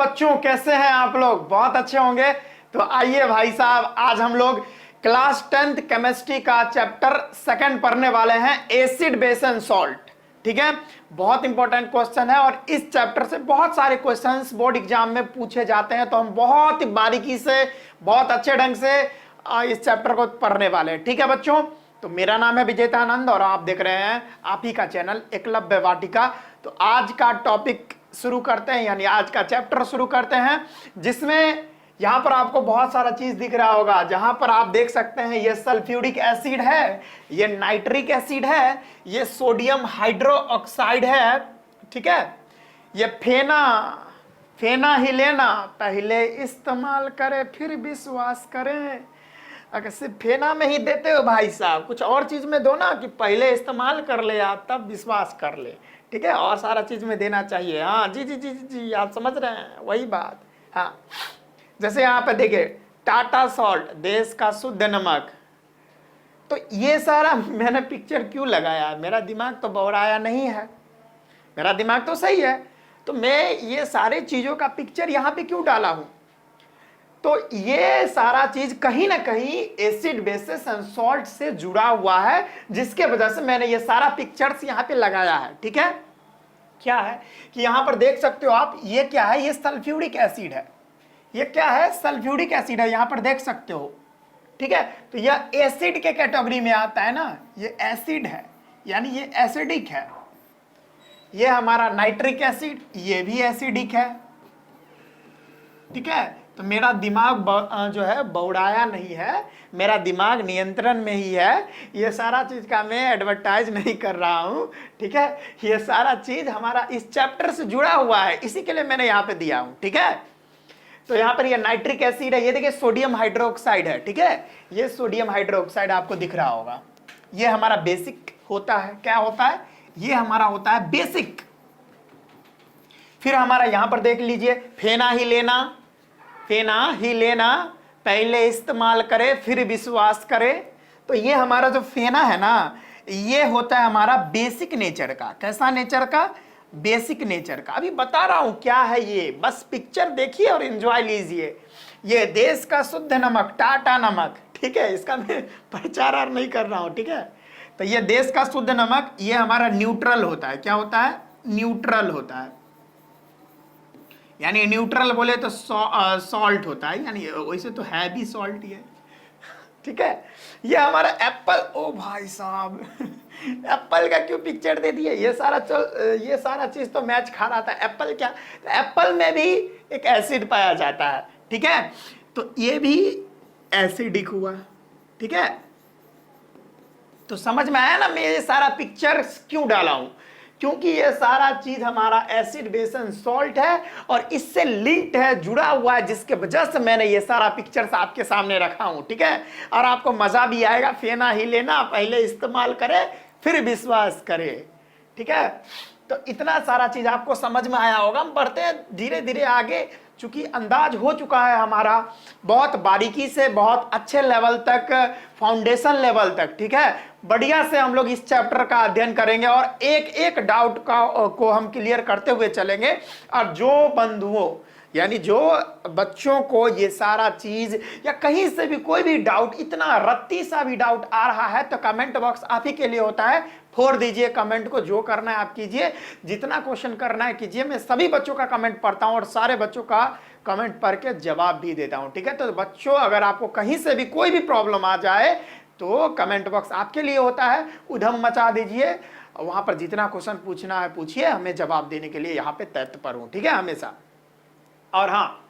बच्चों, कैसे हैं आप लोग? बहुत अच्छे होंगे। तो आइए भाई साहब, आज हम लोग क्लास 10th केमिस्ट्री का चैप्टर 2 पढ़ने वाले हैं, एसिड बेस एंड सॉल्ट। ठीक है, बहुत इंपॉर्टेंट क्वेश्चन है और इस चैप्टर से बहुत सारे क्वेश्चंस बोर्ड एग्जाम में पूछे जाते हैं, तो हम बहुत ही बारीकी से, बहुत अच्छे ढंग से इस चैप्टर को पढ़ने वाले हैं। ठीक है बच्चों, तो मेरा नाम है विजेतानंद और आप देख रहे हैं आप ही का चैनल एकलव्य वाटिका। तो आज का टॉपिक शुरू करते हैं, यानी आज का चैप्टर शुरू करते हैं, जिसमें यहां पर आपको बहुत सारा चीज दिख रहा होगा। जहां पर आप देख सकते हैं ये सल्फ्यूरिक एसिड है, ये नाइट्रिक एसिड है, ये सोडियम हाइड्रोक्साइड है। ठीक है, ये फेना ही लेना, पहले इस्तेमाल करें फिर विश्वास करें। अगर सिर्फ फेना में ही देते हो भाई साहब, कुछ और चीज में दो ना, कि पहले इस्तेमाल कर ले आप तब विश्वास कर ले। ठीक है, और सारा चीज में देना चाहिए। हाँ जी जी जी जी जी, आप समझ रहे हैं, वही बात। हाँ, जैसे यहाँ पे देखिए, टाटा सॉल्ट, देश का शुद्ध नमक। तो ये सारा मैंने पिक्चर क्यों लगाया? मेरा दिमाग तो बौराया नहीं है, मेरा दिमाग तो सही है। तो मैं ये सारे चीजों का पिक्चर यहाँ पे क्यों डाला हूं? तो ये सारा चीज कहीं ना कहीं एसिड बेसिस एंड सॉल्ट से जुड़ा हुआ है, जिसके वजह से मैंने ये सारा पिक्चर्स यहाँ पे लगाया है। ठीक है, क्या है कि यहाँ पर देख सकते हो आप, ये क्या है? ये सल्फ्यूरिक एसिड है। ये क्या है? सल्फ्यूरिक एसिड है, यहाँ पर देख सकते हो। ठीक है, तो यह एसिड के कैटेगरी में आता है ना, ये एसिड है, यानी ये एसिडिक है। ये हमारा नाइट्रिक एसिड, ये भी एसिडिक है। ठीक है, तो मेरा दिमाग जो है बौड़ाया नहीं है, मेरा दिमाग नियंत्रण में ही है। ये सारा चीज का मैं एडवर्टाइज नहीं कर रहा हूं। ठीक है, ये सारा चीज हमारा इस चैप्टर से जुड़ा हुआ है, इसी के लिए मैंने यहाँ पे दिया हूं। ठीक है, तो यहाँ पर ये नाइट्रिक एसिड है, ये देखिए सोडियम हाइड्रोक्साइड है। ठीक है, ये सोडियम हाइड्रोक्साइड आपको दिख रहा होगा, ये हमारा बेसिक होता है। क्या होता है? ये हमारा होता है बेसिक। फिर हमारा यहाँ पर देख लीजिए, फेना ही लेना, पहले इस्तेमाल करे फिर विश्वास करे। तो ये हमारा जो फेना है ना, ये होता है हमारा बेसिक नेचर का। कैसा नेचर का? बेसिक नेचर का। अभी बता रहा हूं क्या है ये, बस पिक्चर देखिए और एंजॉय लीजिए। ये देश का शुद्ध नमक, टाटा नमक। ठीक है, इसका मैं प्रचार नहीं कर रहा हूं। ठीक है, तो ये देश का शुद्ध नमक, ये हमारा न्यूट्रल होता है। क्या होता है? न्यूट्रल होता है, यानी न्यूट्रल बोले तो सॉल्ट होता है, यानी वैसे तो है भी सॉल्ट ये। ठीक है, ये हमारा एप्पल। ओ भाई साहब एप्पल का क्यों पिक्चर दे दिए? ये सारा चीज तो मैच खा रहा था। एप्पल क्या? तो एप्पल में भी एक एसिड पाया जाता है। ठीक है, तो ये भी एसिडिक हुआ। ठीक है, तो समझ में आया ना मैं ये सारा पिक्चर क्यों डाला हूं? क्योंकि ये सारा चीज हमारा एसिड बेस एंड सॉल्ट है और इससे लिंक्ड है, जुड़ा हुआ है, जिसके वजह से मैंने ये सारा पिक्चर्स आपके सामने रखा हूं। ठीक है, और आपको मजा भी आएगा। फेना ही लेना, पहले इस्तेमाल करे फिर विश्वास करे। ठीक है, तो इतना सारा चीज आपको समझ में आया होगा। हम बढ़ते हैं धीरे धीरे आगे, चूंकि अंदाज हो चुका है हमारा बहुत बारीकी से, बहुत अच्छे लेवल तक, फाउंडेशन लेवल तक। ठीक है, बढ़िया से हम लोग इस चैप्टर का अध्ययन करेंगे और एक एक डाउट को हम क्लियर करते हुए चलेंगे। और जो बंधुओं, यानी जो बच्चों को ये सारा चीज या कहीं से भी कोई भी डाउट, इतना रत्ती सा भी डाउट आ रहा है, तो कमेंट बॉक्स आप ही के लिए होता है। फोड़ दीजिए कमेंट को, जो करना है आप कीजिए, जितना क्वेश्चन करना है कीजिए। मैं सभी बच्चों का कमेंट पढ़ता हूं और सारे बच्चों का कमेंट पढ़ के जवाब भी देता हूं। ठीक है, तो बच्चों, अगर आपको कहीं से भी कोई भी प्रॉब्लम आ जाए तो कमेंट बॉक्स आपके लिए होता है। उधम मचा दीजिए, वहां पर जितना क्वेश्चन पूछना है पूछिए, हमें जवाब देने के लिए यहाँ पे तत्पर हूं। ठीक है, हमेशा। और हाँ,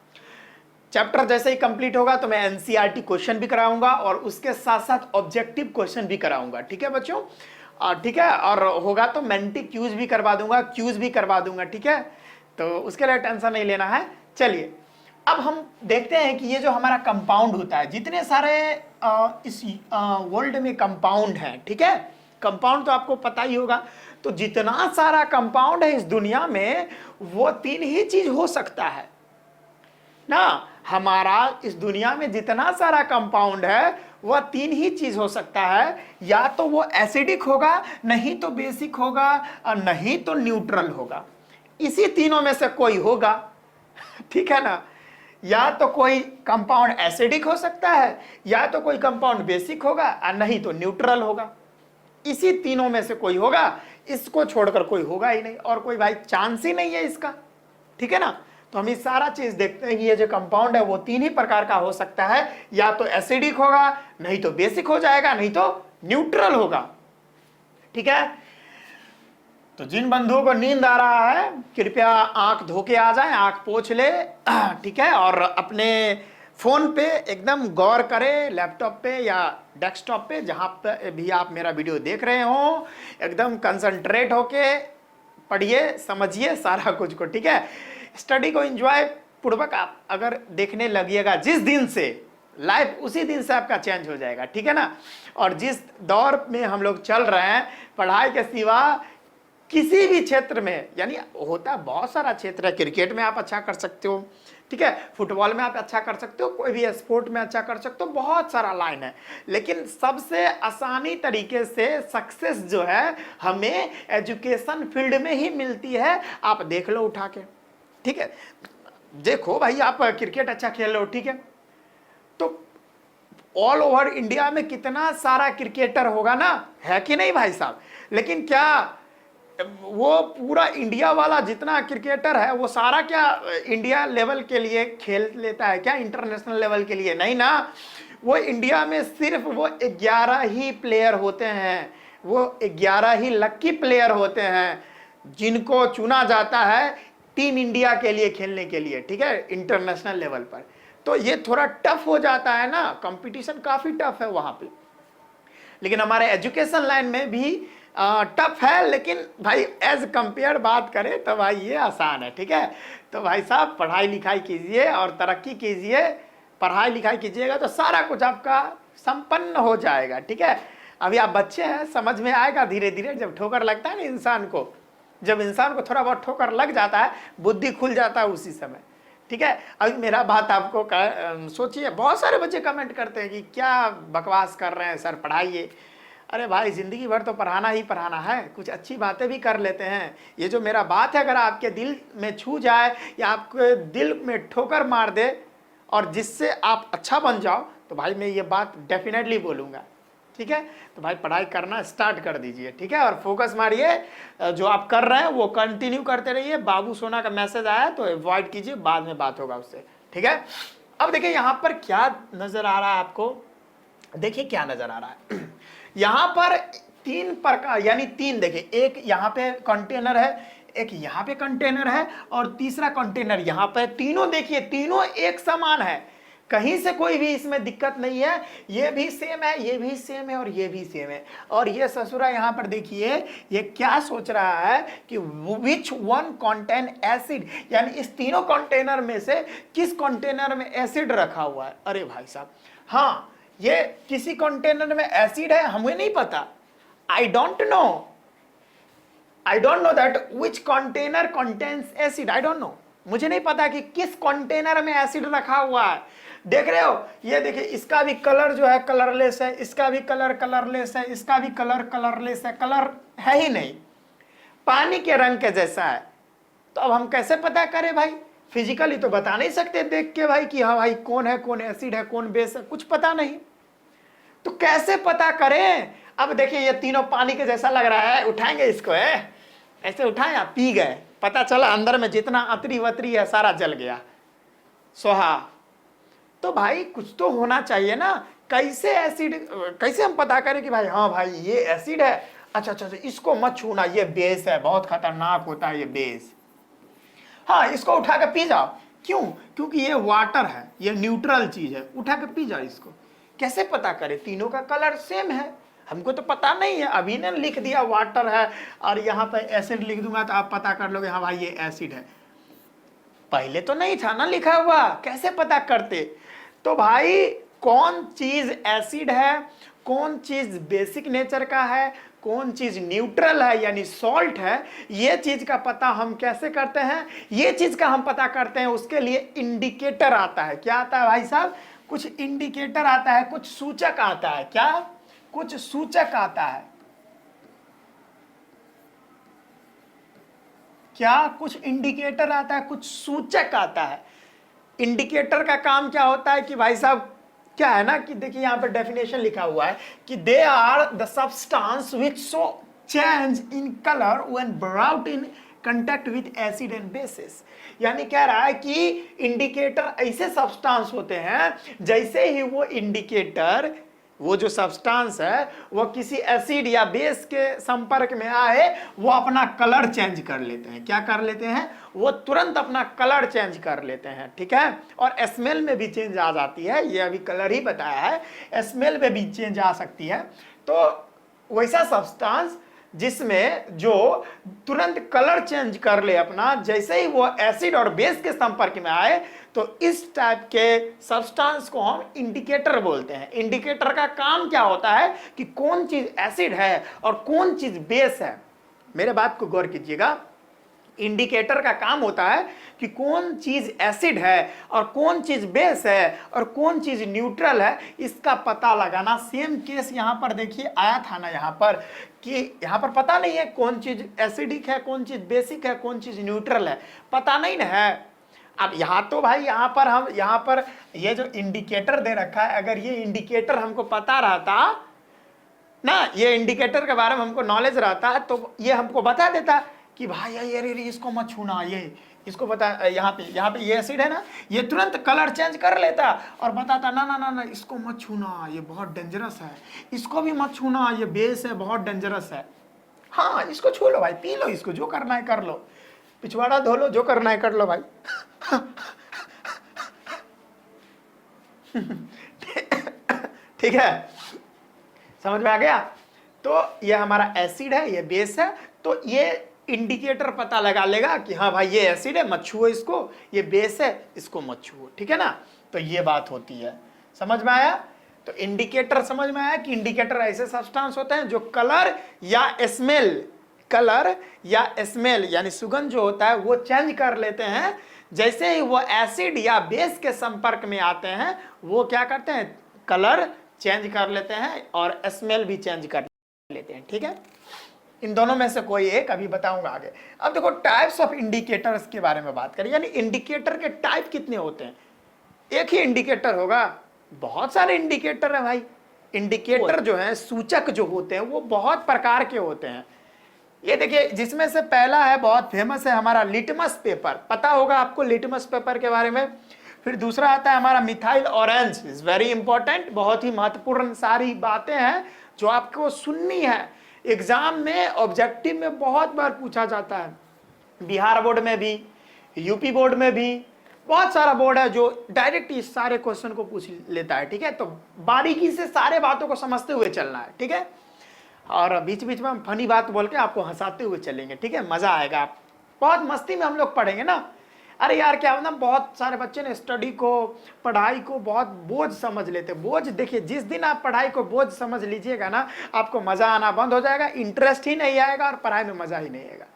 चैप्टर जैसे ही कंप्लीट होगा तो मैं एनसीईआरटी क्वेश्चन भी कराऊंगा और उसके साथ साथ ऑब्जेक्टिव क्वेश्चन भी कराऊंगा। ठीक है बच्चों, ठीक है, और होगा तो मेंटी क्यूज भी करवा दूंगा, क्यूज भी करवा दूंगा। ठीक है, तो उसके लिए टेंशन नहीं लेना है। चलिए, अब हम देखते हैं कि ये जो हमारा कंपाउंड होता है, जितने सारे इस वर्ल्ड में कंपाउंड हैं। ठीक है, कंपाउंड तो आपको पता ही होगा। तो जितना सारा कंपाउंड है इस दुनिया में, वो 3 ही चीज हो सकता है ना। हमारा इस दुनिया में जितना सारा कंपाउंड है वह 3 ही चीज हो सकता है, या तो वो एसिडिक होगा, नहीं तो बेसिक होगा, और नहीं तो न्यूट्रल होगा। इसी तीनों में से कोई होगा। ठीक है ना। या तो कोई कंपाउंड एसिडिक हो सकता है, या तो कोई कंपाउंड बेसिक होगा, और नहीं तो न्यूट्रल होगा। इसी तीनों में से कोई होगा, इसको छोड़कर कोई होगा ही नहीं, और कोई भाई चांस ही नहीं है इसका। ठीक है ना। तो हम ये सारा चीज देखते हैं कि ये जो कंपाउंड है वो तीन ही प्रकार का हो सकता है, या तो एसिडिक होगा, नहीं तो बेसिक हो जाएगा, नहीं तो न्यूट्रल होगा। ठीक है। तो जिन बंधुओं को नींद आ रहा है कृपया आंख धो के आ जाए, आंख पोंछ ले। ठीक है। और अपने फोन पे एकदम गौर करें, लैपटॉप पे या डेस्कटॉप पे, जहां पे भी आप मेरा वीडियो देख रहे हो, एकदम कंसंट्रेट होके पढ़िए, समझिए सारा कुछ को। ठीक है। स्टडी को एंजॉय पूर्वक आप अगर देखने लगिएगा जिस दिन से, लाइफ उसी दिन से आपका चेंज हो जाएगा। ठीक है ना। और जिस दौर में हम लोग चल रहे हैं, पढ़ाई के सिवा किसी भी क्षेत्र में, यानी होता बहुत सारा क्षेत्र है, क्रिकेट में आप अच्छा कर सकते हो, ठीक है, फुटबॉल में आप अच्छा कर सकते हो, कोई भी स्पोर्ट में अच्छा कर सकते हो, बहुत सारा लाइन है, लेकिन सबसे आसानी तरीके से सक्सेस जो है हमें एजुकेशन फील्ड में ही मिलती है। आप देख लो उठा के। ठीक है। देखो भाई, आप क्रिकेट अच्छा खेल रहे हो, ठीक है, तो ऑल ओवर इंडिया में कितना सारा क्रिकेटर होगा ना, है कि नहीं भाई साहब। लेकिन क्या वो पूरा इंडिया वाला जितना क्रिकेटर है वो सारा क्या इंडिया लेवल के लिए खेल लेता है क्या, इंटरनेशनल लेवल के लिए? नहीं ना। वो इंडिया में सिर्फ वो 11 ही प्लेयर होते हैं, वो 11 ही लकी प्लेयर होते हैं जिनको चुना जाता है टीम इंडिया के लिए खेलने के लिए। ठीक है। इंटरनेशनल लेवल पर तो ये थोड़ा टफ हो जाता है ना, कंपटीशन काफी टफ है वहां पे। लेकिन हमारे एजुकेशन लाइन में भी टफ है, लेकिन भाई एज कंपेयर बात करें तो भाई ये आसान है। ठीक है। तो भाई साहब पढ़ाई लिखाई कीजिए और तरक्की कीजिए, पढ़ाई लिखाई कीजिएगा तो सारा कुछ आपका संपन्न हो जाएगा। ठीक है। अभी आप बच्चे हैं, समझ में आएगा धीरे धीरे, जब ठोकर लगता है ना इंसान को, जब इंसान को थोड़ा बहुत ठोकर लग जाता है, बुद्धि खुल जाता है उसी समय। ठीक है। अभी मेरा बात आपको सोचिए, बहुत सारे बच्चे कमेंट करते हैं कि क्या बकवास कर रहे हैं सर, पढ़ाइए। अरे भाई, जिंदगी भर तो पढ़ाना ही पढ़ाना है, कुछ अच्छी बातें भी कर लेते हैं। ये जो मेरा बात है अगर आपके दिल में छू जाए या आपके दिल में ठोकर मार दे और जिससे आप अच्छा बन जाओ, तो भाई मैं ये बात डेफिनेटली बोलूँगा। ठीक है। तो भाई पढ़ाई करना स्टार्ट कर दीजिए। ठीक है। और फोकस मारिए, जो आप कर रहे हैं वो कंटिन्यू करते रहिए। बाबू सोना का मैसेज आया तो अवॉइड कीजिए, बाद में बात होगा उससे। ठीक है। अब देखिए यहाँ पर क्या नजर आ रहा है आपको, देखिए क्या नजर आ रहा है। यहां पर तीन प्रकार, यानी तीन, देखिए एक यहां पे कंटेनर है, एक यहां पे कंटेनर है और तीसरा कंटेनर यहां पे। तीनों देखिए, तीनों एक समान है, कहीं से कोई भी इसमें दिक्कत नहीं है। ये भी सेम है, ये भी सेम है और ये भी सेम है। और ये ससुरा यहां पर देखिए, ये क्या सोच रहा है कि विच वन कंटेन एसिड, यानी इस तीनों कंटेनर में से किस कंटेनर में एसिड रखा हुआ है। अरे भाई साहब, हाँ, ये किसी कंटेनर में एसिड है, हमें नहीं पता। I don't know that which container contains acid, I don't know, मुझे नहीं पता कि किस कंटेनर में एसिड रखा हुआ है। देख रहे हो, ये देखिए, इसका भी कलर जो है कलरलेस है, इसका भी कलर कलरलेस है, इसका भी कलर कलरलेस है, कलर है ही नहीं, पानी के रंग के जैसा है। तो अब हम कैसे पता करें भाई, फिजिकली तो बता नहीं सकते देख के भाई कि हाँ भाई कौन है, कौन एसिड है, कौन बेस है, कुछ पता नहीं। तो कैसे पता करें? अब देखिए ये तीनों पानी के जैसा लग रहा है, उठाएंगे इसको, है ऐसे उठाए, आप पी गए, पता चला अंदर में जितना अतरी वतरी है सारा जल गया, सोहा। तो भाई कुछ तो होना चाहिए ना, कैसे एसिड, कैसे हम पता करें कि भाई हाँ भाई ये एसिड है, अच्छा अच्छा इसको मत छूना, ये बेस है, बहुत खतरनाक होता है ये बेस, हाँ इसको उठा के पी जाओ। क्यों? क्योंकि ये वाटर है, ये न्यूट्रल चीज है, उठा के पी जाओ इसको। कैसे पता करें? तीनों का कलर सेम है, हमको तो पता नहीं है, अभी ने लिख दिया वाटर है और यहाँ पे एसिड लिख दूंगा तो आप पता कर लोगे हाँ भाई ये एसिड है। पहले तो नहीं था ना लिखा हुआ, कैसे पता करते? तो भाई कौन चीज एसिड है, कौन चीज बेसिक नेचर का है, कौन चीज न्यूट्रल है यानी सॉल्ट है, ये चीज का पता हम कैसे करते हैं? ये चीज का हम पता करते हैं, उसके लिए इंडिकेटर आता है। क्या आता है भाई साहब? कुछ इंडिकेटर आता है, कुछ सूचक आता है। क्या? कुछ सूचक आता है। क्या कुछ इंडिकेटर आता है, कुछ सूचक आता है। इंडिकेटर का काम क्या होता है कि भाई साहब क्या है ना कि देखिए यहां पर डेफिनेशन लिखा हुआ है कि they are the substance which show change in colour when brought in contact with acid and basis. यानी कह रहा है कि इंडिकेटर ऐसे सब्सटेंस होते हैं जैसे ही वो इंडिकेटर, वो जो सब्सटेंस है वो किसी एसिड या बेस के संपर्क में आए, वो अपना कलर चेंज कर लेते हैं। क्या कर लेते हैं? वो तुरंत अपना कलर चेंज कर लेते हैं, ठीक है। और स्मेल में भी चेंज आ जाती है, ये अभी कलर ही बताया है, स्मेल में भी चेंज आ सकती है। तो वैसा सब्सटेंस जिसमें जो तुरंत कलर चेंज कर ले अपना, जैसे ही वो एसिड और बेस के संपर्क में आए, तो इस टाइप के सब्सटेंस को हम इंडिकेटर बोलते हैं। इंडिकेटर का काम क्या होता है कि कौन चीज एसिड है और कौन चीज बेस है। मेरे बात को गौर कीजिएगा, इंडिकेटर का काम होता है कि कौन चीज एसिड है और कौन चीज बेस है और कौन चीज न्यूट्रल है, इसका पता लगाना। सेम केस यहां पर देखिए आया था ना यहाँ पर, कि यहां पर पता नहीं है कौन चीज एसिडिक है, कौन चीज बेसिक है, कौन चीज न्यूट्रल है, पता नहीं ना है। अब यहाँ तो भाई यहाँ पर हम यहाँ पर ये जो इंडिकेटर दे रखा है, अगर ये इंडिकेटर हमको पता रहता ना, ये इंडिकेटर के बारे में हमको नॉलेज रहता है, तो ये हमको बता देता कि भाई ये इसको मत छूना, ये इसको बता, यहाँ पे ये एसिड है ना, ये तुरंत कलर चेंज कर लेता और बताता ना ना ना ना इसको मत छूना, ये बहुत डेंजरस है, इसको भी मत छूना, ये बेस है, बहुत डेंजरस है। हाँ इसको छू लो भाई, पी लो इसको, जो करना है कर लो, पिछवाड़ा धो लो, जो करना है कर लो भाई। ठीक है, समझ में आ गया। तो ये हमारा एसिड है, ये बेस है, तो ये इंडिकेटर पता लगा लेगा कि हाँ भाई ये एसिड है, मत छुओ इसको, ये बेस है, इसको मत छुओ, ठीक है ना। तो ये बात होती है, समझ में आया। तो इंडिकेटर समझ में आया कि इंडिकेटर ऐसे सब्सटेंस होते हैं जो कलर या स्मेल यानी सुगंध जो होता है वो चेंज कर लेते हैं। जैसे ही वो एसिड या बेस के संपर्क में आते हैं, वो क्या करते हैं? कलर चेंज कर लेते हैं और स्मेल भी चेंज कर लेते हैं, ठीक है। इन दोनों में से कोई एक अभी बताऊंगा आगे। अब देखो टाइप्स ऑफ इंडिकेटर्स के बारे में बात करें, यानी इंडिकेटर के टाइप कितने होते हैं? एक ही इंडिकेटर होगा? बहुत सारे इंडिकेटर है भाई। इंडिकेटर जो है, सूचक जो होते हैं, वो बहुत प्रकार के होते हैं। ये देखिए, जिसमें से पहला है, बहुत फेमस है, हमारा लिटमस पेपर। पता होगा आपको लिटमस पेपर के बारे में। फिर दूसरा आता है हमारा methyl orange, is very important, बहुत ही महत्वपूर्ण सारी बातें हैं जो आपको सुननी है। एग्जाम में, ऑब्जेक्टिव में बहुत बार पूछा जाता है, बिहार बोर्ड में भी, यूपी बोर्ड में भी, बहुत सारा बोर्ड है जो डायरेक्ट इस सारे क्वेश्चन को पूछ लेता है, ठीक है। तो बारीकी से सारे बातों को समझते हुए चलना है, ठीक है। और बीच बीच में हम फनी बात बोल के आपको हंसाते हुए चलेंगे, ठीक है, मजा आएगा। बहुत मस्ती में हम लोग पढ़ेंगे ना। अरे यार क्या ना, बहुत सारे बच्चे ने स्टडी को, पढ़ाई को बहुत बोझ समझ लेते। बोझ देखिए, जिस दिन आप पढ़ाई को बोझ समझ लीजिएगा ना, आपको मजा आना बंद हो जाएगा, इंटरेस्ट ही नहीं आएगा और पढ़ाई में मजा ही नहीं आएगा।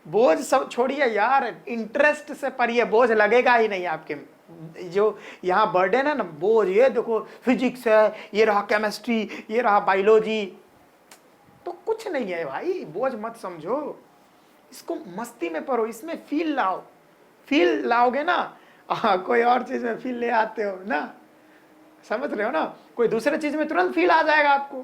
बोझ सब छोड़िए यार, इंटरेस्ट से पढ़िए, बोझ लगेगा ही नहीं आपके। जो यहाँ बर्डन है ना, बोझ, ये देखो फिजिक्स है, ये रहा केमिस्ट्री, ये रहा बायोलॉजी, तो कुछ नहीं है भाई, बोझ मत समझो, इसको मस्ती में पढ़ो, इसमें फील लाओ। फील लाओगे ना, कोई और चीज में फील ले आते हो ना, समझ रहे हो ना, कोई दूसरे चीज में तुरंत फील आ जाएगा आपको,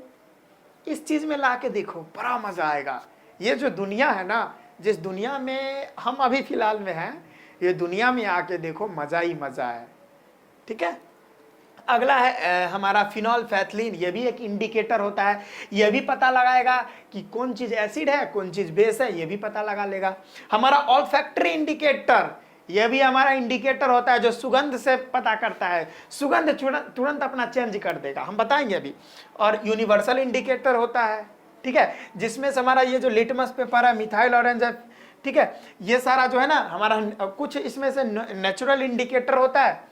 इस चीज में ला के देखो, बड़ा मजा आएगा। ये जो दुनिया है ना, जिस दुनिया में हम अभी फिलहाल में हैं, ये दुनिया में आके देखो, मजा ही मजा है, ठीक है। अगला है हमारा फिनोल्फेथलीन, ये भी एक इंडिकेटर होता है। ये भी पता लगाएगा कि कौन चीज एसिड है, कौन चीज बेस है, ये भी पता लगा लेगा। हमारा ऑल्फैक्टरी इंडिकेटर, ये भी हमारा इंडिकेटर होता है जो सुगंध से पता करता है, सुगंध तुरंत अपना चेंज कर देगा, हम बताएंगे अभी। और यूनिवर्सल इंडिकेटर होता है, ठीक है, जिसमें से हमारा ये जो लिटमस पेपर है, मिथाइल ऑरेंज है, ठीक है, ये सारा जो है ना हमारा, कुछ इसमें से नेचुरल इंडिकेटर होता है।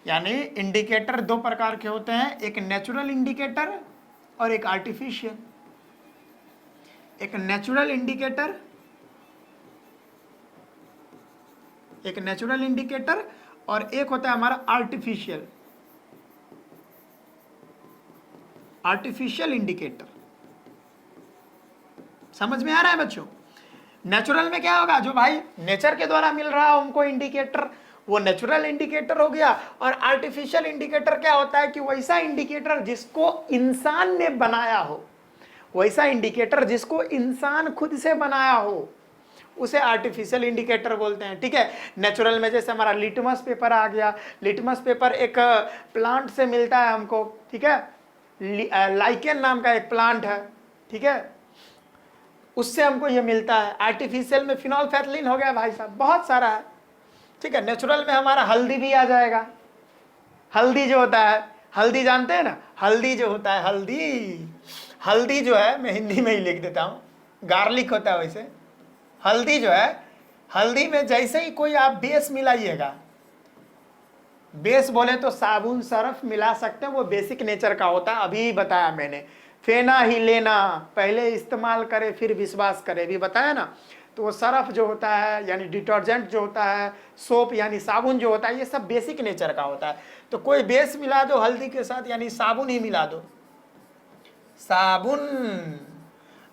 यानी इंडिकेटर दो प्रकार के होते हैं, एक नेचुरल इंडिकेटर और एक आर्टिफिशियल। एक नेचुरल इंडिकेटर, एक नेचुरल इंडिकेटर और एक होता है हमारा आर्टिफिशियल, आर्टिफिशियल इंडिकेटर। समझ में आ रहा है बच्चों? नेचुरल में क्या होगा, जो भाई नेचर के द्वारा मिल रहा है हमको इंडिकेटर, वो नेचुरल इंडिकेटर हो गया। और आर्टिफिशियल इंडिकेटर क्या होता है कि वैसा इंडिकेटर जिसको इंसान ने बनाया हो, वैसा इंडिकेटर जिसको इंसान खुद से बनाया हो, उसे आर्टिफिशियल इंडिकेटर बोलते हैं। ठीक है, नेचुरल में जैसे हमारा लिटमस पेपर आ गया, लिटमस पेपर एक प्लांट से मिलता है हमको। ठीक है, लाइकेन नाम का एक प्लांट है, ठीक है, उससे हमको ये मिलता है। आर्टिफिशियल में फिनोल्फेथलीन हो गया भाई साहब, बहुत सारा है। ठीक है, नेचुरल में हमारा हल्दी भी आ जाएगा। हल्दी जो होता है, हल्दी जानते हैं ना, हल्दी जो होता है, हल्दी जो है, मैं हिंदी में ही लिख देता हूँ, गार्लिक होता है वैसे। हल्दी जो है, हल्दी में जैसे ही कोई आप बेस मिलाइएगा, बेस बोले तो साबुन सरफ मिला सकते हैं, वो बेसिक नेचर का होता है, अभी बताया मैंने। फेना ही लेना, पहले इस्तेमाल करे फिर विश्वास करे, भी बताया ना। तो वो सरफ जो होता है यानी डिटर्जेंट जो होता है, सोप यानी साबुन जो होता है, ये सब बेसिक नेचर का होता है। तो कोई बेस मिला दो हल्दी के साथ, यानी साबुन ही मिला दो, साबुन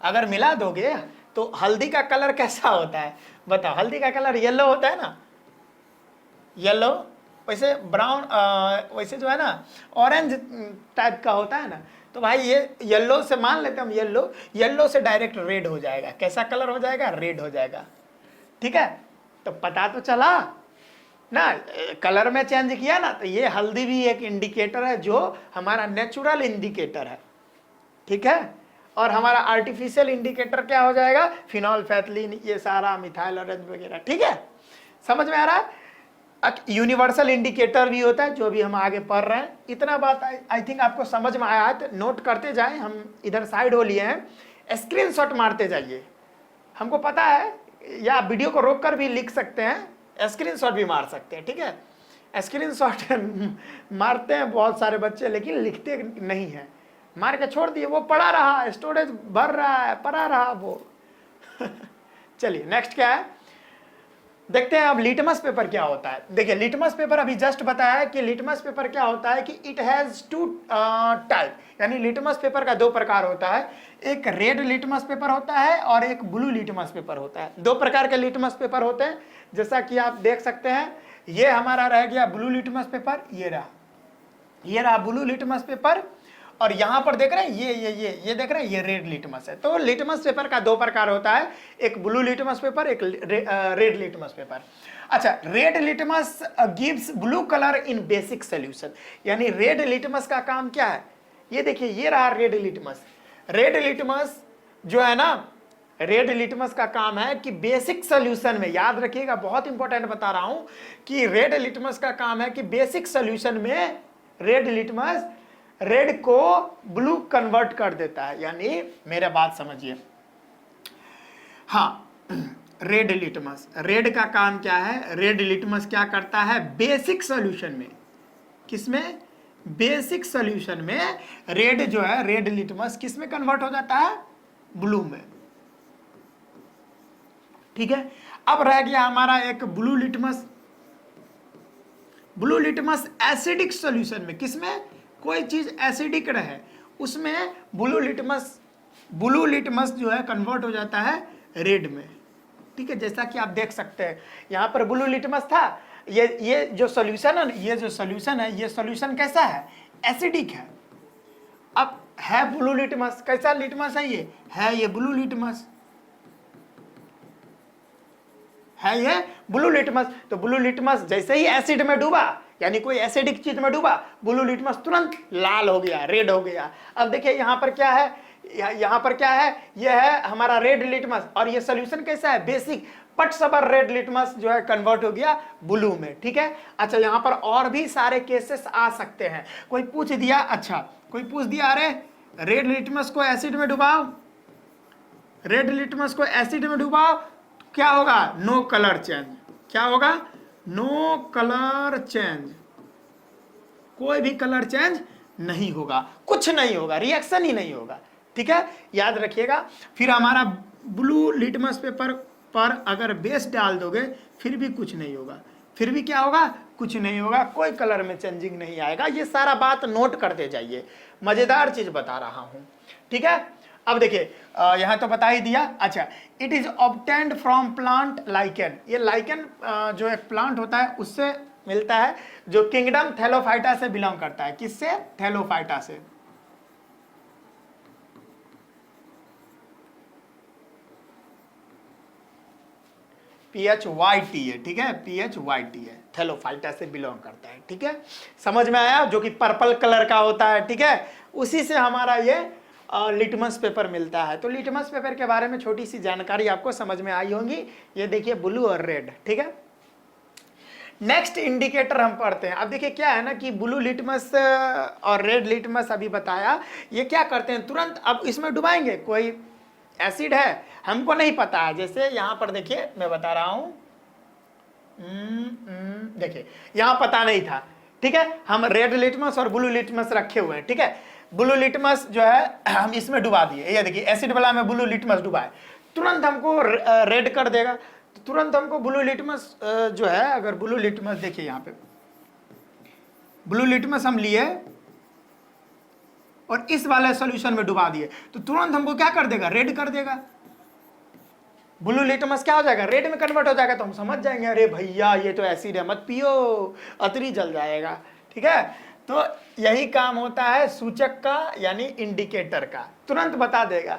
अगर मिला दोगे तो हल्दी का कलर कैसा होता है बताओ। हल्दी का कलर येलो होता है ना, येलो, वैसे ब्राउन, वैसे जो है ना ऑरेंज टाइप का होता है ना। तो भाई ये येलो से मान लेते हम, येलो से डायरेक्ट रेड हो जाएगा। कैसा कलर हो जाएगा, रेड हो जाएगा। ठीक है, तो पता तो चला ना, कलर में चेंज किया ना। तो ये हल्दी भी एक इंडिकेटर है, जो हमारा नेचुरल इंडिकेटर है। ठीक है, और हमारा आर्टिफिशियल इंडिकेटर क्या हो जाएगा, फिनोल्फेथलीन, ये सारा मिथाइल ऑरेंज वगैरह। ठीक है, समझ में आ रहा है। यूनिवर्सल इंडिकेटर भी होता है, जो भी हम आगे पढ़ रहे हैं। इतना बात आई थिंक आपको समझ में आया है, तो नोट करते जाएं। हम इधर साइड हो लिए हैं, स्क्रीनशॉट मारते जाइए। हमको पता है, या वीडियो को रोक कर भी लिख सकते हैं, स्क्रीनशॉट भी मार सकते हैं। ठीक है, स्क्रीनशॉट मारते हैं बहुत सारे बच्चे, लेकिन लिखते नहीं हैं, मार के छोड़ दिए, वो पड़ा रहा, स्टोरेज भर रहा है, पड़ा रहा वो। चलिए नेक्स्ट क्या है, देखते हैं अब लिटमस पेपर क्या होता है। देखिए लिटमस पेपर अभी जस्ट बताया है कि लिटमस पेपर क्या होता है कि इट हैज टू टाइप, यानी लिटमस पेपर का दो प्रकार होता है। एक रेड लिटमस पेपर होता है और एक ब्लू लिटमस पेपर होता है। दो प्रकार के लिटमस पेपर होते हैं, जैसा कि आप देख सकते हैं। ये हमारा रह गया ब्लू लिटमस पेपर, ये रहा ब्लू लिटमस पेपर, और यहां पर देख रहे हैं ये देख रहे हैं, ये रेड लिटमस है। तो लिटमस पेपर का दो प्रकार होता है, एक ब्लू लिटमस पेपर, एक रेड लिटमस पेपर। अच्छा, red litmus gives blue colour इन बेसिक सॉल्यूशन, यानी रेड लिटमस का काम क्या है, ये देखिए, ये रहा रेड लिटमस। रेड लिटमस जो है ना, रेड लिटमस का काम है कि बेसिक सॉल्यूशन में, याद रखिएगा बहुत इंपॉर्टेंट बता रहा हूं, कि रेड लिटमस का काम है कि बेसिक सॉल्यूशन में रेड लिटमस रेड को ब्लू कन्वर्ट कर देता है। यानी मेरे बात समझिए, हाँ, रेड लिटमस, रेड का काम क्या है, रेड लिटमस क्या करता है बेसिक सॉल्यूशन में, किसमें, बेसिक सॉल्यूशन में रेड जो है, रेड लिटमस किस में कन्वर्ट हो जाता है, ब्लू में। ठीक है, अब रह गया हमारा एक blue litmus. Blue litmus acidic solution में, किसमें, कोई चीज एसिडिक रहे उसमें ब्लू लिटमस जो है कन्वर्ट हो जाता है रेड में। ठीक है, जैसा कि आप देख सकते हैं यहां पर ब्लू लिटमस था, ये जो सॉल्यूशन है, ये जो सॉल्यूशन है, ये सॉल्यूशन कैसा है, एसिडिक है। अब है ब्लू लिटमस, कैसा लिटमस है, ये है, ये ब्लू लिटमस है, ये ब्लू लिटमस। तो ब्लू लिटमस जैसे ही एसिड में डूबा, यानी कोई एसिडिक चीज में डूबा, ब्लू लिटमस तुरंत लाल हो गया, रेड हो गया। अब देखिए यहां पर क्या है, यहां पर क्या है, यह है हमारा रेड लिटमस, और ये सॉल्यूशन कैसा है, बेसिक। पट सबर रेड लिटमस जो है कन्वर्ट हो गया ब्लू में। ठीक है, अच्छा, यहां पर और भी सारे केसेस आ सकते हैं। कोई पूछ दिया, अच्छा कोई पूछ दिया, अरे रेड लिटमस को एसिड में डुबाओ, रेड लिटमस को एसिड में डुबाओ, क्या होगा, नो कलर चेंज। क्या होगा, नो कलर चेंज, कोई भी कलर चेंज नहीं होगा, कुछ नहीं होगा, रिएक्शन ही नहीं होगा। ठीक है, याद रखिएगा। फिर हमारा ब्लू लिटमस पेपर पर अगर बेस डाल दोगे, फिर भी कुछ नहीं होगा, फिर भी क्या होगा, कुछ नहीं होगा, कोई कलर में चेंजिंग नहीं आएगा। ये सारा बात नोट करते जाइए, मजेदार चीज बता रहा हूं। ठीक है, अब देखिए यहां तो बता ही दिया। अच्छा, it is obtained from plant lichen. ये लाइकेन जो एक प्लांट होता है उससे मिलता है, जो किंगडम थैलोफाइटा से बिलोंग करता है। किससे? थैलोफाइटा से। PHYT है, ठीक है, PHYT है, थैलोफाइटा से बिलोंग करता है, ठीक है, समझ में आया? जो कि पर्पल कलर का होता है, ठीक है, उसी से हमारा ये लिटमस पेपर मिलता है। तो लिटमस पेपर के बारे में छोटी सी जानकारी आपको समझ में आई होगी। ये देखिए ब्लू और रेड, ठीक है। नेक्स्ट इंडिकेटर हम पढ़ते हैं। अब देखिए क्या है ना कि ब्लू लिटमस और रेड लिटमस अभी बताया, ये क्या करते हैं तुरंत अब इसमें डुबाएंगे। कोई एसिड है हमको नहीं पता है, जैसे यहां पर देखिए मैं बता रहा हूं, देखिए यहां पता नहीं था, ठीक है, हम रेड लिटमस और ब्लू लिटमस रखे हुए हैं, ठीक है। ब्लू लिटमस जो है हम इसमें डुबा दिए, ये देखिए एसिड वाला में ब्लू लिटमस डुबाए, तुरंत हमको रेड कर देगा। तो तुरंत हमको ब्लू लिटमस जो है, अगर ब्लू लिटमस देखिए यहां पे ब्लू लिटमस हम लिए और इस वाले सॉल्यूशन में डुबा दिए, तो तुरंत हमको क्या कर देगा? रेड कर देगा। ब्लू लिटमस क्या हो जाएगा? रेड में कन्वर्ट हो जाएगा। तो हम समझ जाएंगे अरे भैया ये तो एसिड है, मत पियो, अतरी जल जाएगा, ठीक है। तो यही काम होता है सूचक का, यानी इंडिकेटर का, तुरंत बता देगा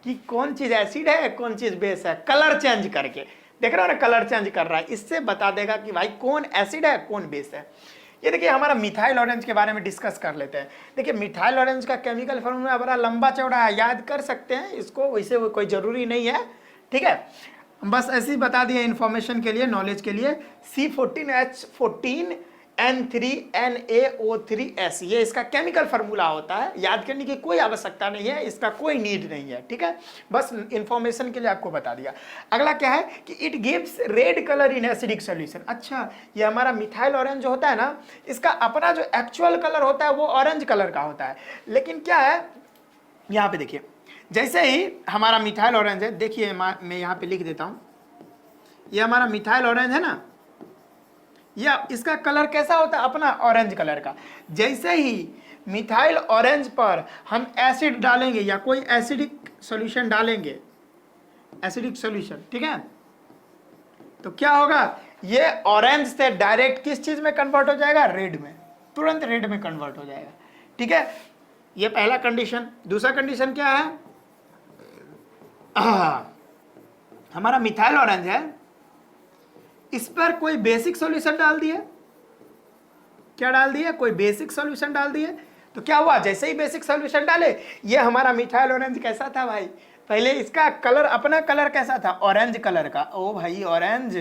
कि कौन चीज एसिड है कौन चीज बेस है, कलर चेंज करके। देख रहे हो ना, कलर चेंज कर रहा है, इससे बता देगा कि भाई कौन एसिड है कौन बेस है। ये देखिए हमारा मिथाइल ऑरेंज के बारे में डिस्कस कर लेते हैं। देखिए मिथाइल ऑरेंज का केमिकल फॉर्मूला बड़ा लंबा चौड़ा है, याद कर सकते हैं इसको, वैसे वो कोई जरूरी नहीं है, ठीक है, बस ऐसे ही बता दिया इन्फॉर्मेशन के लिए, नॉलेज के लिए। C14H14NaO3S, ये इसका केमिकल फार्मूला होता है, याद करने की कोई आवश्यकता नहीं है, इसका कोई नीड नहीं है, ठीक है, बस इन्फॉर्मेशन के लिए आपको बता दिया। अगला क्या है कि it gives red colour in acidic solution. अच्छा, ये हमारा मिथाइल ऑरेंज जो होता है ना, इसका अपना जो एक्चुअल कलर होता है वो ऑरेंज कलर का होता है, लेकिन क्या है यहाँ पे देखिए, जैसे ही हमारा मिथाइल ऑरेंज है, देखिए मैं यहाँ पे लिख देता हूँ, ये हमारा मिथाइल ऑरेंज है ना, या इसका कलर कैसा होता है? अपना ऑरेंज कलर का। जैसे ही मिथाइल ऑरेंज पर हम एसिड डालेंगे या कोई एसिडिक सॉल्यूशन डालेंगे, एसिडिक सॉल्यूशन, ठीक है, तो क्या होगा? ये ऑरेंज से डायरेक्ट किस चीज में कन्वर्ट हो जाएगा? रेड में, तुरंत रेड में कन्वर्ट हो जाएगा, ठीक है। ये पहला कंडीशन। दूसरा कंडीशन क्या है? हमारा मिथाइल ऑरेंज है, इस पर कोई बेसिक सॉल्यूशन डाल दिए, क्या डाल दिए? कोई बेसिक सॉल्यूशन डाल दिए, तो क्या हुआ? जैसे ही बेसिक सॉल्यूशन डाले, ये हमारा मिथाइल ऑरेंज कैसा था भाई? पहले इसका कलर, अपना कलर कैसा था? ऑरेंज कलर का। ओ भाई ऑरेंज,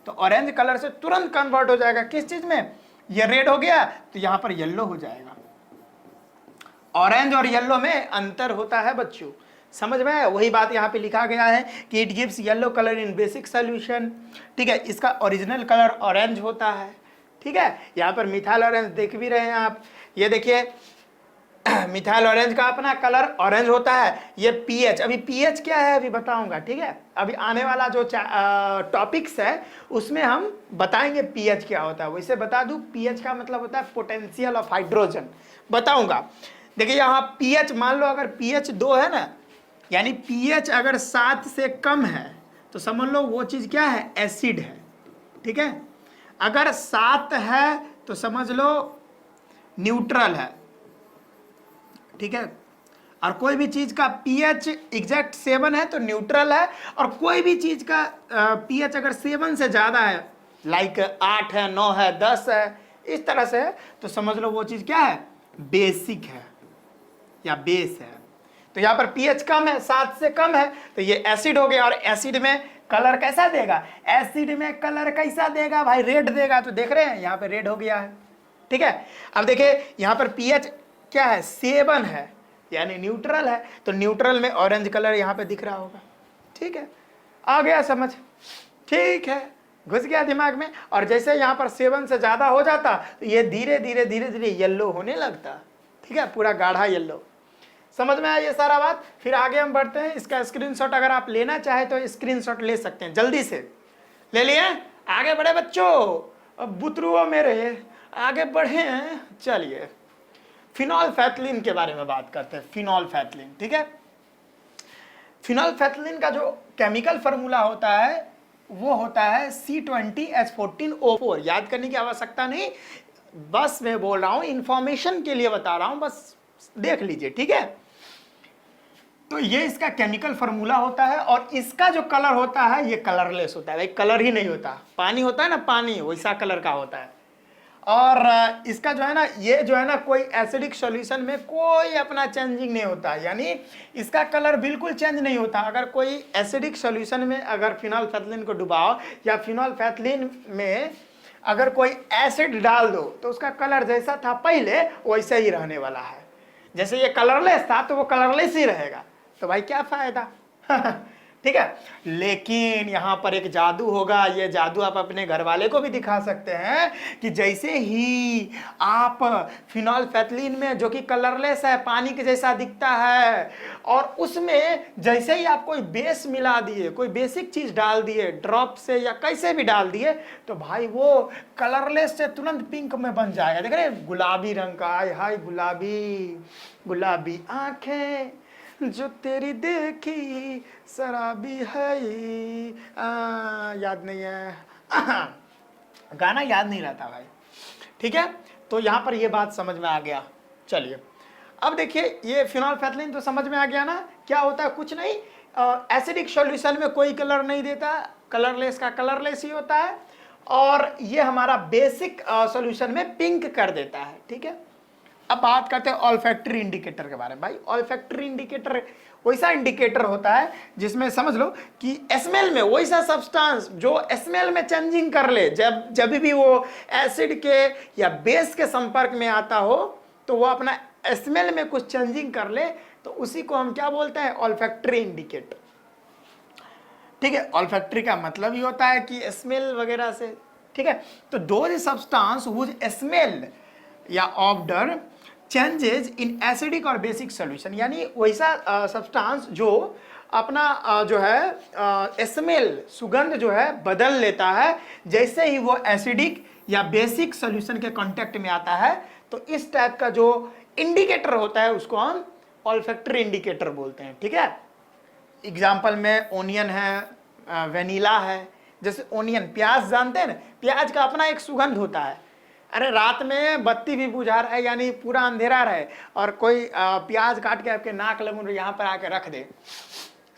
तो ऑरेंज कलर से तुरंत कन्वर्ट हो जाएगा किस चीज में? ये रेड हो गया तो यहां पर येलो हो जाएगा। ऑरेंज और येलो में अंतर होता है बच्चों, समझ में आया? वही बात यहाँ पे लिखा गया है कि it gives yellow colour in basic solution, ठीक है, इसका ओरिजिनल कलर ऑरेंज होता है, ठीक है। यहाँ पर मिथाइल ऑरेंज देख भी रहे हैं आप, ये देखिए मिथाइल ऑरेंज का अपना कलर ऑरेंज होता है। ये पीएच, अभी पीएच क्या है अभी बताऊंगा, ठीक है, अभी आने वाला जो टॉपिक्स है उसमें हम बताएंगे पीएच क्या होता है। वैसे बता दूं, पीएच का मतलब होता है पोटेंशियल ऑफ हाइड्रोजन, बताऊंगा। देखिए यहाँ पीएच, मान लो अगर पीएच 2 है ना, यानी पीएच अगर 7 से कम है तो समझ लो वो चीज क्या है? एसिड है, ठीक है। अगर 7 है तो समझ लो न्यूट्रल है, ठीक है। और कोई भी चीज का पीएच एग्जैक्ट 7 है तो न्यूट्रल है, और कोई भी चीज का पीएच अगर 7 से ज्यादा है, लाइक 8 है, 9 है, 10 है, इस तरह से है, तो समझ लो वो चीज क्या है? बेसिक है या बेस है। तो यहाँ पर पीएच कम है, 7 से कम है, तो ये एसिड हो गया। और एसिड में कलर कैसा देगा? एसिड में कलर कैसा देगा भाई? रेड देगा। तो देख रहे हैं यहाँ पे रेड हो गया है, ठीक है। अब देखिए यहाँ पर पीएच क्या है? 7 है, यानी न्यूट्रल है, तो न्यूट्रल में ऑरेंज कलर यहाँ पे दिख रहा होगा, ठीक है। आ गया समझ? ठीक है, घुस गया दिमाग में। और जैसे यहाँ पर 7 से ज्यादा हो जाता तो ये धीरे धीरे धीरे धीरे येलो होने लगता, ठीक है, पूरा गाढ़ा येलो। समझ में आया ये सारा बात? फिर आगे हम बढ़ते हैं। इसका स्क्रीनशॉट अगर आप लेना चाहे तो स्क्रीनशॉट ले सकते हैं, जल्दी से ले लिए। आगे बढ़े बच्चों, अब बुतरुओ मेरे आगे बढ़े हैं। चलिए फिनोल्फेथलीन के बारे में बात करते हैं। फिनोल्फेथलीन, ठीक है। फिनोल्फेथलीन का जो केमिकल फार्मूला होता है वो होता है C20H14O4। याद करने की आवश्यकता नहीं, बस मैं बोल रहा हूं, इंफॉर्मेशन के लिए बता रहा हूं, बस देख लीजिए, ठीक है। तो ये इसका केमिकल फार्मूला होता है और इसका जो कलर होता है ये कलरलेस होता है, भाई कलर ही नहीं होता। पानी होता है ना, पानी वैसा कलर का होता है। और इसका जो है ना, ये जो है ना, कोई एसिडिक सॉल्यूशन में कोई अपना चेंजिंग नहीं होता, यानी इसका कलर बिल्कुल चेंज नहीं होता। अगर कोई एसिडिक सॉल्यूशन में अगर फिनोल्फेथलीन को डुबाओ या फिनोल्फेथलीन में अगर कोई एसिड डाल दो तो उसका कलर जैसा था पहले वैसे ही रहने वाला है। जैसे ये कलरलेस था तो वो कलरलेस ही रहेगा, तो भाई क्या फायदा। ठीक है, लेकिन यहां पर एक जादू होगा। ये जादू आप अपने घर वाले को भी दिखा सकते हैं कि जैसे ही आप फिनोल्फेथलीन में, जो कि कलरलेस है, पानी के जैसा दिखता है, और उसमें जैसे ही आप कोई बेस मिला दिए, कोई बेसिक चीज डाल दिए, ड्रॉप से या कैसे भी डाल दिए, तो भाई वो कलरलेस से तुरंत पिंक में बन जाएगा। देख रहे, गुलाबी रंग का, हाय गुलाबी गुलाबी आंखें जो तेरी देखी शराबी है। याद नहीं है, गाना याद नहीं रहता भाई, ठीक है। तो यहां पर ये बात समझ में आ गया। चलिए अब देखिए, ये फिनोल्फेथलीन तो समझ में आ गया ना, क्या होता है, कुछ नहीं, एसिडिक सॉल्यूशन में कोई कलर नहीं देता, कलरलेस का कलरलेस ही होता है, और ये हमारा बेसिक सॉल्यूशन में पिंक कर देता है, ठीक है। अब बात करते हैं ऑल्फैक्टरी इंडिकेटर के बारे में। भाई ऑल्फैक्टरी इंडिकेटर वैसा इंडिकेटर होता है जिसमें समझ लो कि स्मेल में वैसा सब्सटेंस जो स्मेल में चेंजिंग कर ले, जब भी वो एसिड के या बेस के संपर्क में आता हो तो वो अपना स्मेल में कुछ चेंजिंग कर ले, तो उसी को हम क्या बोलते हैं, ऑल्फैक्टरी इंडिकेटर, ठीक है। ऑल्फैक्टरी का मतलब ही होता है कि स्मेल वगैरह से, ठीक है। तो दोज सब्सटेंस हुज स्मेल या ऑब्डर चेंजेस इन एसिडिक और बेसिक सॉल्यूशन, यानी वैसा सब्सटेंस जो अपना जो है स्मेल, सुगंध जो है बदल लेता है जैसे ही वो एसिडिक या बेसिक सॉल्यूशन के कांटेक्ट में आता है। तो इस टाइप का जो इंडिकेटर होता है उसको हम ऑल्फैक्टरी इंडिकेटर बोलते हैं, ठीक है। एग्जाम्पल में ओनियन है, वेनिला है। जैसे ओनियन, प्याज जानते हैं ना, प्याज का अपना एक सुगंध होता है। अरे रात में बत्ती भी बुझा रहा है, यानी पूरा अंधेरा रहे, और कोई प्याज काट के आपके नाक लगून यहाँ पर आके रख दे,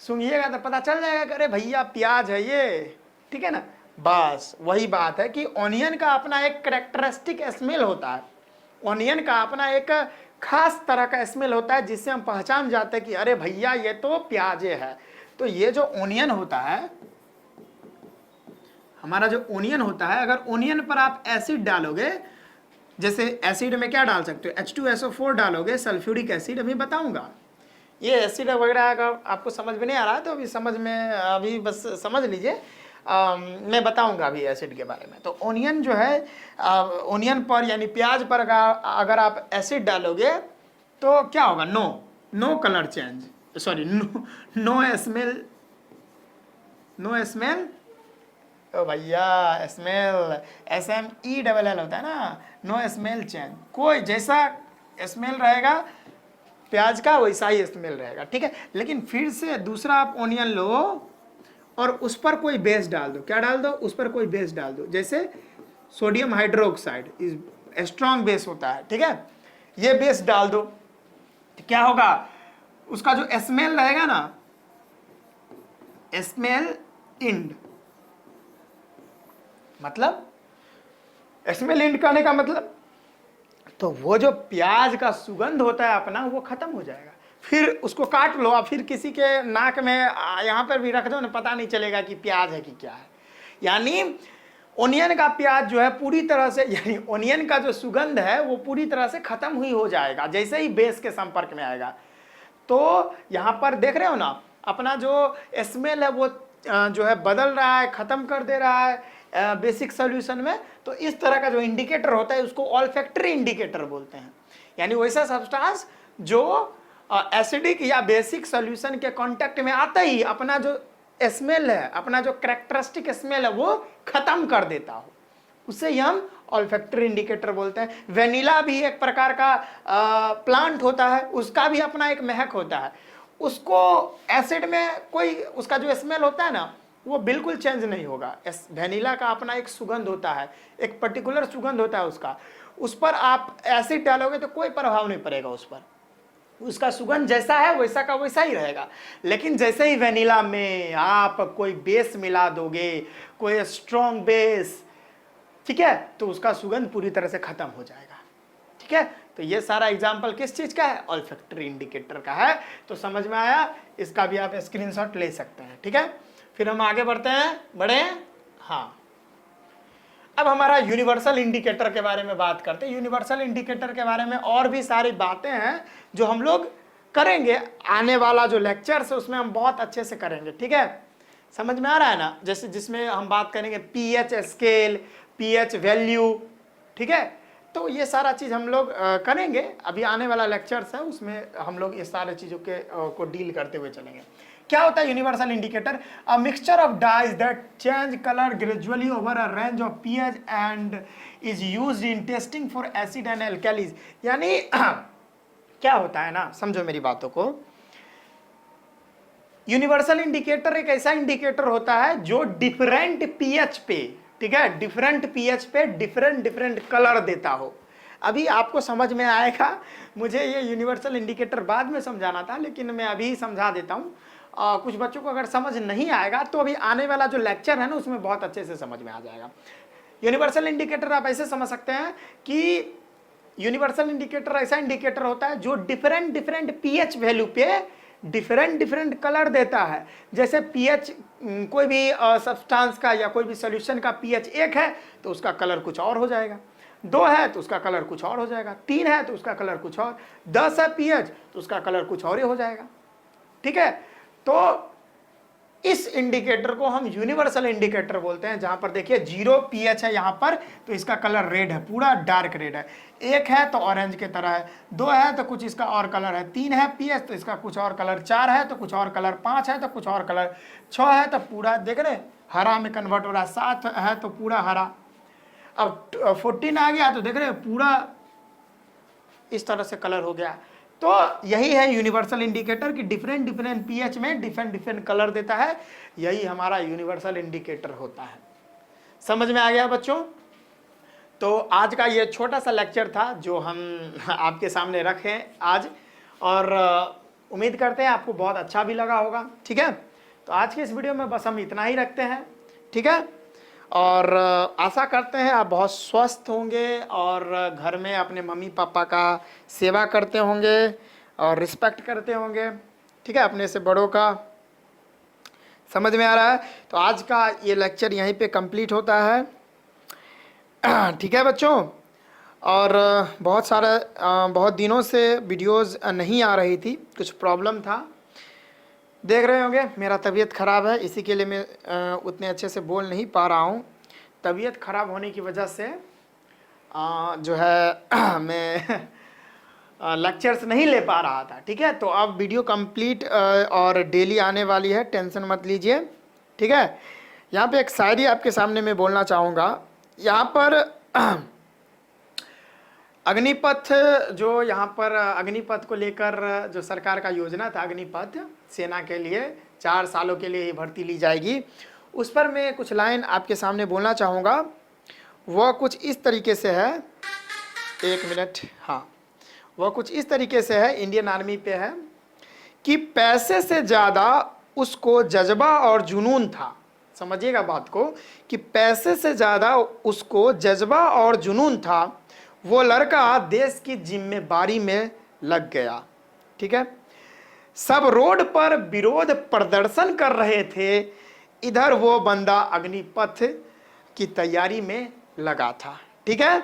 सुनिएगा तो पता चल जाएगा कि अरे भैया प्याज है ये, ठीक है ना। बस वही बात है कि ऑनियन का अपना एक कैरेक्टरिस्टिक स्मेल होता है, ऑनियन का अपना एक खास तरह का स्मेल होता है जिससे हम पहचान जाते हैं कि अरे भैया ये तो प्याजे है। तो ये जो ऑनियन होता है, हमारा जो ओनियन होता है, अगर ओनियन पर आप एसिड डालोगे, जैसे एसिड में क्या डाल सकते हो, H2SO4 डालोगे, सल्फ्यूरिक एसिड, अभी बताऊंगा। ये एसिड वगैरह अगर आपको समझ में नहीं आ रहा है तो अभी समझ में, अभी बस समझ लीजिए, मैं बताऊंगा अभी एसिड के बारे में। तो ओनियन जो है, ओनियन पर यानी प्याज पर अगर आप एसिड डालोगे तो क्या होगा, no colour change, sorry no smell, no smell, तो भैया स्मेल, SMELL होता है ना, नो स्मेल चेंज, कोई जैसा स्मेल रहेगा प्याज का वैसा ही स्मेल रहेगा, ठीक है। लेकिन फिर से दूसरा आप ओनियन लो और उस पर कोई बेस डाल दो, क्या डाल दो, उस पर कोई बेस डाल दो, जैसे सोडियम हाइड्रोक्साइड, स्ट्रॉन्ग बेस होता है, ठीक है। ये बेस डाल दो तो क्या होगा, उसका जो स्मेल रहेगा ना, स्मेल इंड, मतलब स्मेल इंड करने का मतलब, तो वो जो प्याज का सुगंध होता है अपना, वो खत्म हो जाएगा। फिर उसको काट लो और फिर किसी के नाक में यहाँ पर भी रख दो ना, पता नहीं चलेगा कि प्याज है कि क्या है। यानी ओनियन का प्याज जो है पूरी तरह से, यानी ओनियन का जो सुगंध है वो पूरी तरह से खत्म हुई हो जाएगा जैसे ही बेस के संपर्क में आएगा। तो यहाँ पर देख रहे हो ना, अपना जो स्मेल है वो जो है बदल रहा है, खत्म कर दे रहा है बेसिक सॉल्यूशन में। तो इस तरह का जो इंडिकेटर होता है उसको ऑल्फैक्टरी इंडिकेटर बोलते हैं, यानी वैसा सब्सटेंस जो एसिडिक या बेसिक सॉल्यूशन के कांटेक्ट में आते ही अपना जो स्मेल है, अपना जो कैरेक्टरिस्टिक स्मेल है वो खत्म कर देता हो, उसे ही हम ऑल्फैक्टरी इंडिकेटर बोलते हैं। वेनिला भी एक प्रकार का प्लांट होता है, उसका भी अपना एक महक होता है, उसको एसिड में कोई उसका जो स्मेल होता है ना वो बिल्कुल चेंज नहीं होगा। वेनिला का अपना एक सुगंध होता है, एक पर्टिकुलर सुगंध होता है उसका, उस पर आप एसिड डालोगे तो कोई प्रभाव नहीं पड़ेगा उस पर, उसका सुगंध जैसा है वैसा का वैसा ही रहेगा। लेकिन जैसे ही वेनिला में आप कोई बेस मिला दोगे, कोई स्ट्रॉन्ग बेस, ठीक है, तो उसका सुगंध पूरी तरह से खत्म हो जाएगा। ठीक है, तो ये सारा एग्जाम्पल किस चीज का है? ऑल्फैक्टरी इंडिकेटर का है। तो समझ में आया, इसका भी आप स्क्रीनशॉट ले सकते हैं। ठीक है, फिर हम आगे बढ़ते हैं, बढ़े। हाँ, अब हमारा यूनिवर्सल इंडिकेटर के बारे में बात करते हैं। यूनिवर्सल इंडिकेटर के बारे में और भी सारी बातें हैं जो हम लोग करेंगे, आने वाला जो लेक्चर्स है उसमें हम बहुत अच्छे से करेंगे। ठीक है, समझ में आ रहा है ना? जैसे जिसमें हम बात करेंगे पीएच स्केल, पीएच वैल्यू। ठीक है, तो ये सारा चीज हम लोग करेंगे। अभी आने वाला लेक्चर्स है उसमें हम लोग इस सारे चीजों के को डील करते हुए चलेंगे। क्या होता है universal indicator? A mixture of dyes that change colour gradually over a range of pH and is used in testing for acid and alkalis. यानी क्या होता है ना, समझो मेरी बातों को। यूनिवर्सल इंडिकेटर एक ऐसा इंडिकेटर होता है जो डिफरेंट पीएच पे, ठीक है, डिफरेंट पीएच पे डिफरेंट कलर देता हो। अभी आपको समझ में आएगा, मुझे ये यूनिवर्सल इंडिकेटर बाद में समझाना था लेकिन मैं अभी समझा देता हूँ। कुछ बच्चों को अगर समझ नहीं आएगा तो अभी आने वाला जो लेक्चर है ना उसमें बहुत अच्छे से समझ में आ जाएगा। यूनिवर्सल इंडिकेटर आप ऐसे समझ सकते हैं कि यूनिवर्सल इंडिकेटर ऐसा इंडिकेटर होता है जो डिफरेंट पीएच वैल्यू पे डिफरेंट कलर देता है। जैसे पीएच कोई भी सब्सटेंस का या कोई भी सॉल्यूशन का पीएच 1 है तो उसका कलर कुछ और हो जाएगा, 2 है तो उसका कलर कुछ और हो जाएगा, 3 है तो उसका कलर कुछ और, 10 है पीएच तो उसका कलर कुछ और ही हो जाएगा। ठीक है, तो इस इंडिकेटर को हम यूनिवर्सल इंडिकेटर बोलते हैं। जहां पर देखिए 0 पीएच है यहां पर तो इसका कलर रेड है, पूरा डार्क रेड है। 1 है तो ऑरेंज की तरह है, 2 है तो कुछ इसका और कलर है, 3 है पीएच तो इसका कुछ और कलर, 4 है तो कुछ और कलर, 5 है तो कुछ और कलर, 6 है तो पूरा देख रहे हरा में कन्वर्ट हो रहा है, 7 है तो पूरा हरा, अब 14 आ गया तो देख रहे पूरा इस तरह से कलर हो गया। तो यही है यूनिवर्सल इंडिकेटर कि डिफरेंट पीएच में डिफरेंट कलर देता है। यही हमारा यूनिवर्सल इंडिकेटर होता है। समझ में आ गया बच्चों? तो आज का ये छोटा सा लेक्चर था जो हम आपके सामने रखे आज, और उम्मीद करते हैं आपको बहुत अच्छा भी लगा होगा। ठीक है, तो आज के इस वीडियो में बस हम इतना ही रखते हैं। ठीक है, और आशा करते हैं आप बहुत स्वस्थ होंगे और घर में अपने मम्मी पापा का सेवा करते होंगे और रिस्पेक्ट करते होंगे। ठीक है, अपने से बड़ों का। समझ में आ रहा है? तो आज का ये लेक्चर यहीं पे कंप्लीट होता है। ठीक है बच्चों, और बहुत दिनों से वीडियोस नहीं आ रही थी, कुछ प्रॉब्लम था, देख रहे होंगे मेरा तबीयत ख़राब है, इसी के लिए मैं उतने अच्छे से बोल नहीं पा रहा हूँ। तबीयत ख़राब होने की वजह से जो है मैं लेक्चर्स नहीं ले पा रहा था। ठीक है, तो अब वीडियो कंप्लीट और डेली आने वाली है, टेंशन मत लीजिए। ठीक है, यहाँ पे एक शायरी आपके सामने मैं बोलना चाहूँगा। यहाँ पर अग्निपथ, जो यहाँ पर अग्निपथ को लेकर जो सरकार का योजना था, अग्निपथ सेना के लिए 4 सालों के लिए भर्ती ली जाएगी, उस पर मैं कुछ लाइन आपके सामने बोलना चाहूँगा। वह कुछ इस तरीके से है, 1 मिनट, हाँ, वह कुछ इस तरीके से है, इंडियन आर्मी पे है कि पैसे से ज़्यादा उसको जज्बा और जुनून था। समझिएगा बात को, कि पैसे से ज़्यादा उसको जज्बा और जुनून था। वो लड़का देश की जिम्मेदारी में लग गया। ठीक है, सब रोड पर विरोध प्रदर्शन कर रहे थे, इधर वो बंदा अग्निपथ की तैयारी में लगा था। ठीक है।